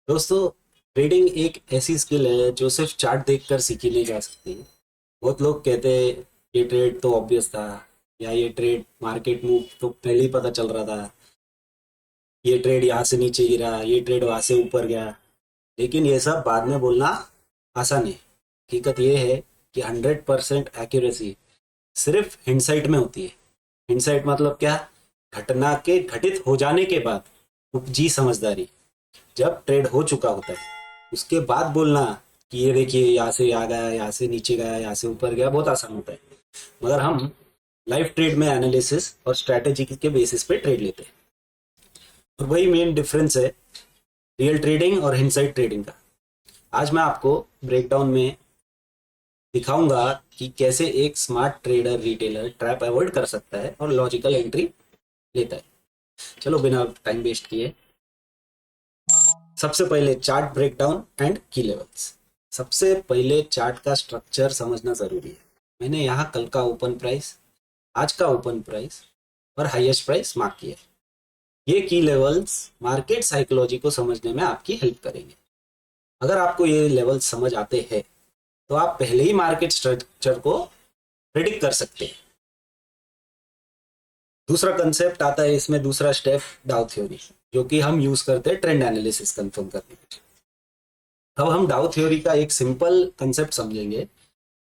दोस्तों, ट्रेडिंग एक ऐसी स्किल है जो सिर्फ चार्ट देखकर सीखी नहीं जा सकती। बहुत लोग कहते हैं ये ट्रेड तो ऑब्वियस था, या ये ट्रेड मार्केट मूव तो पहले ही पता चल रहा था, ये ट्रेड यहाँ से नीचे गिरा, ये ट्रेड वहां से ऊपर गया। लेकिन ये सब बाद में बोलना आसान है। हकीकत ये है कि 100% एक्यूरेसी सिर्फ हिंडसाइट में होती है। हिंडसाइट मतलब क्या? घटना के घटित हो जाने के बाद उपजी समझदारी। जब ट्रेड हो चुका होता है उसके बाद बोलना कि ये देखिए यहाँ से आ गया, यहाँ से नीचे गया, यहाँ से ऊपर गया, बहुत आसान होता है। मगर हम लाइव ट्रेड में एनालिसिस और स्ट्रैटेजी के बेसिस पे ट्रेड लेते हैं, और वही मेन डिफरेंस है रियल ट्रेडिंग और हिंडसाइट ट्रेडिंग का। आज मैं आपको ब्रेकडाउन में दिखाऊंगा कि कैसे एक smart trader retailer trap avoid कर सकता है और लॉजिकल एंट्री लेता है। चलो बिना टाइम वेस्ट किए सबसे पहले चार्ट ब्रेकडाउन एंड की लेवल्स। सबसे पहले चार्ट का स्ट्रक्चर समझना जरूरी है। मैंने यहाँ कल का ओपन प्राइस, आज का ओपन प्राइस और हाईएस्ट प्राइस मार्क किया है। ये की लेवल्स मार्केट साइकोलॉजी को समझने में आपकी हेल्प करेंगे। अगर आपको ये लेवल्स समझ आते हैं तो आप पहले ही मार्केट स्ट्रक्चर को प्रिडिक्ट कर सकते हैं। दूसरा कंसेप्ट आता है इसमें, दूसरा स्टेप डाउ थ्योरी, जो कि हम यूज करते हैं ट्रेंड एनालिसिस कंफर्म करने के लिए। अब हम डाउ थ्योरी का एक सिंपल कंसेप्ट समझेंगे।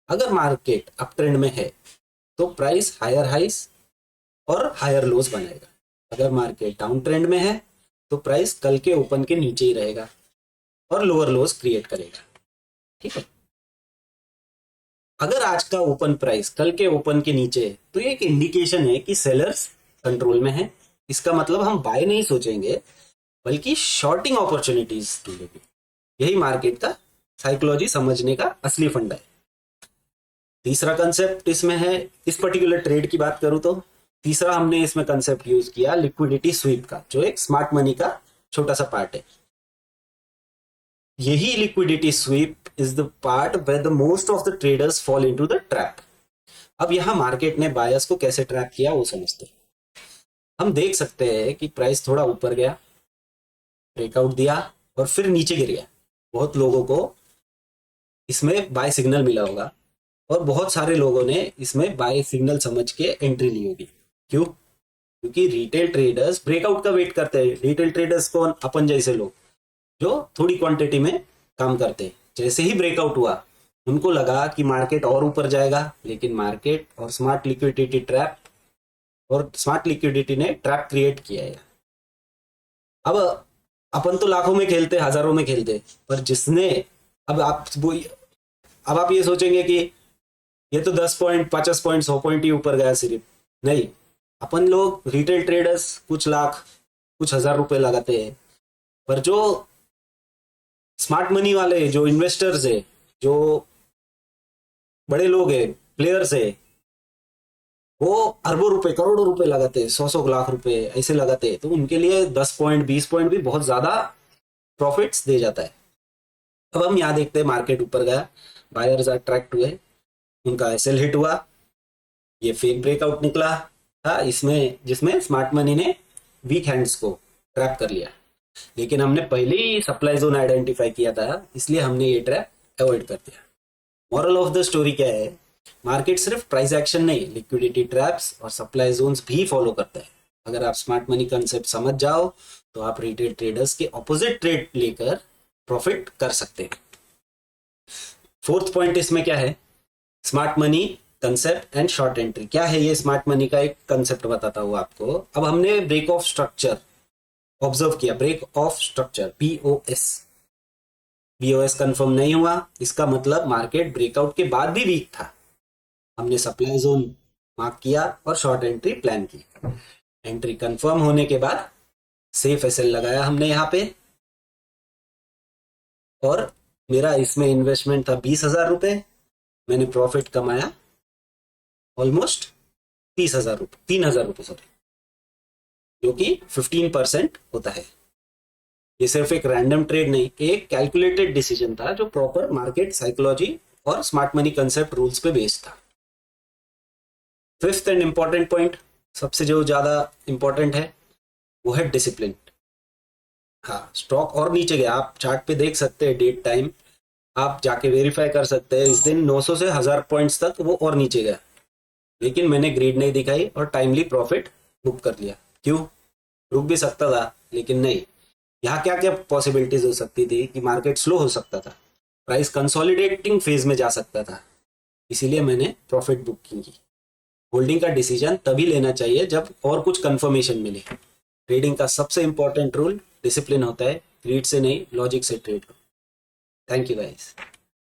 अगर मार्केट अप ट्रेंड में है तो प्राइस हायर हाइस और हायर लोज बनाएगा। अगर मार्केट डाउन ट्रेंड में है तो प्राइस कल के ओपन के नीचे ही रहेगा और लोअर लोज क्रिएट करेगा। ठीक है। अगर आज का ओपन प्राइस कल के ओपन के नीचे है तो ये एक इंडिकेशन है कि सेलर्स कंट्रोल में है। इसका मतलब हम बाय नहीं सोचेंगे बल्कि शॉर्टिंग अपॉर्चुनिटीज ढूंढेंगे। यही मार्केट का साइकोलॉजी समझने का असली फंडा है। तीसरा कंसेप्ट इसमें है, इस पर्टिकुलर ट्रेड की बात करूं तो तीसरा हमने इसमें कंसेप्ट यूज किया लिक्विडिटी स्वीप का, जो एक स्मार्ट मनी का छोटा सा पार्ट है। यही liquidity sweep is the part where the most of the traders fall into the trap. अब यहां मार्केट ने बायर्स को कैसे ट्रैप किया वो समझते हैं। हम देख सकते हैं कि प्राइस थोड़ा ऊपर गया, ब्रेकआउट दिया और फिर नीचे गिर गया। बहुत लोगों को इसमें बाय सिग्नल मिला होगा और बहुत सारे लोगों ने इसमें बाय सिग्नल समझ के एंट्री ली होगी। क्यों? क्योंकि रिटेल ट्रेडर्स ब्रेकआउट का वेट करते हैं। रिटेल ट्रेडर्स कौन? अपन जैसे लोग जो थोड़ी क्वांटिटी में काम करते हैं। जैसे ही ब्रेकआउट हुआ उनको लगा कि मार्केट और ऊपर जाएगा, लेकिन मार्केट और स्मार्ट लिक्विडिटी ने ट्रैप क्रिएट किया है। अब अपन तो लाखों में खेलते, हजारों में खेलते, पर जिसने अब आप वो अब आप ये सोचेंगे कि ये तो 10 पॉइंट 50 पॉइंट 100 पॉइंट ही ऊपर गया सिर्फ। नहीं, अपन लोग रिटेल ट्रेडर्स कुछ लाख कुछ हजार रुपए लगाते हैं, पर जो स्मार्ट मनी वाले, जो इन्वेस्टर्स है, जो बड़े लोग हैं, प्लेयर्स है, वो अरबों रुपए करोड़ों रुपए लगाते हैं, 100 100 लाख रुपए ऐसे लगाते हैं। तो उनके लिए 10 पॉइंट 20 पॉइंट भी बहुत ज्यादा प्रॉफिट्स दे जाता है। अब हम यहाँ देखते हैं मार्केट ऊपर गया, बायर्स अट्रैक्ट हुए, उनका एसएल हिट हुआ, ये फेक ब्रेकआउट निकला था इसमें, जिसमें स्मार्ट मनी ने वीक हैंड्स को ट्रैप कर लिया। लेकिन हमने पहले ही सप्लाई जोन आइडेंटिफाई किया था, इसलिए हमने ये ट्रैप अवॉइड कर दिया। मॉरल ऑफ द स्टोरी क्या है? मार्केट सिर्फ प्राइस एक्शन नहीं, लिक्विडिटी ट्रैप्स और सप्लाई जोन्स भी फॉलो करता है। अगर आप स्मार्ट मनी कंसेप्ट समझ जाओ तो आप रिटेल ट्रेडर्स के ऑपोजिट ट्रेड लेकर प्रॉफिट कर सकते हैं। फोर्थ पॉइंट इसमें क्या है? Smart money concept and short entry. क्या है ये स्मार्ट मनी का एक कंसेप्ट बताता हूँ आपको। अब हमने ब्रेक ऑफ स्ट्रक्चर ऑब्जर्व किया, break of structure BOS. BOS confirm नहीं हुआ, इसका मतलब मार्केट ब्रेकआउट के बाद भी वीक था। हमने सप्लाई जोन मार्क किया और शॉर्ट एंट्री प्लान की। एंट्री कंफर्म होने के बाद सेफ एसएल लगाया हमने यहाँ पे, और मेरा इसमें इन्वेस्टमेंट था 20,000 रुपए। मैंने प्रॉफिट कमाया ऑलमोस्ट 30,000 रुपए, 3,000 रुपए सॉरी, जो कि 15% होता है। ये सिर्फ एक रैंडम ट्रेड नहीं, एक कैलकुलेटेड डिसीजन था जो प्रॉपर मार्केट साइकोलॉजी और स्मार्ट मनी कंसेप्ट रूल्स पे बेस्ड था। फिफ्थ एंड इंपॉर्टेंट पॉइंट, सबसे जो ज्यादा इंपॉर्टेंट है, वो है डिसिप्लिन। हाँ, स्टॉक और नीचे गया, आप चार्ट पे देख सकते हैं डेट टाइम, आप जाके वेरीफाई कर सकते हैं। इस दिन 900 से 1000 पॉइंट्स तक वो और नीचे गया, लेकिन मैंने ग्रीड नहीं दिखाई और टाइमली प्रॉफिट बुक कर लिया। क्यों? रुक भी सकता था, लेकिन नहीं। यहाँ क्या क्या पॉसिबिलिटीज हो सकती थी कि मार्केट स्लो हो सकता था, प्राइस कंसोलिडेटिंग फेज में जा सकता था, इसीलिए मैंने प्रॉफिट बुक की। होल्डिंग का डिसीजन तभी लेना चाहिए जब और कुछ कंफर्मेशन मिले। ट्रेडिंग का सबसे इंपॉर्टेंट रूल डिसिप्लिन होता है, ग्रीड से नहीं, लॉजिक से ट्रेड करो। Thank you guys.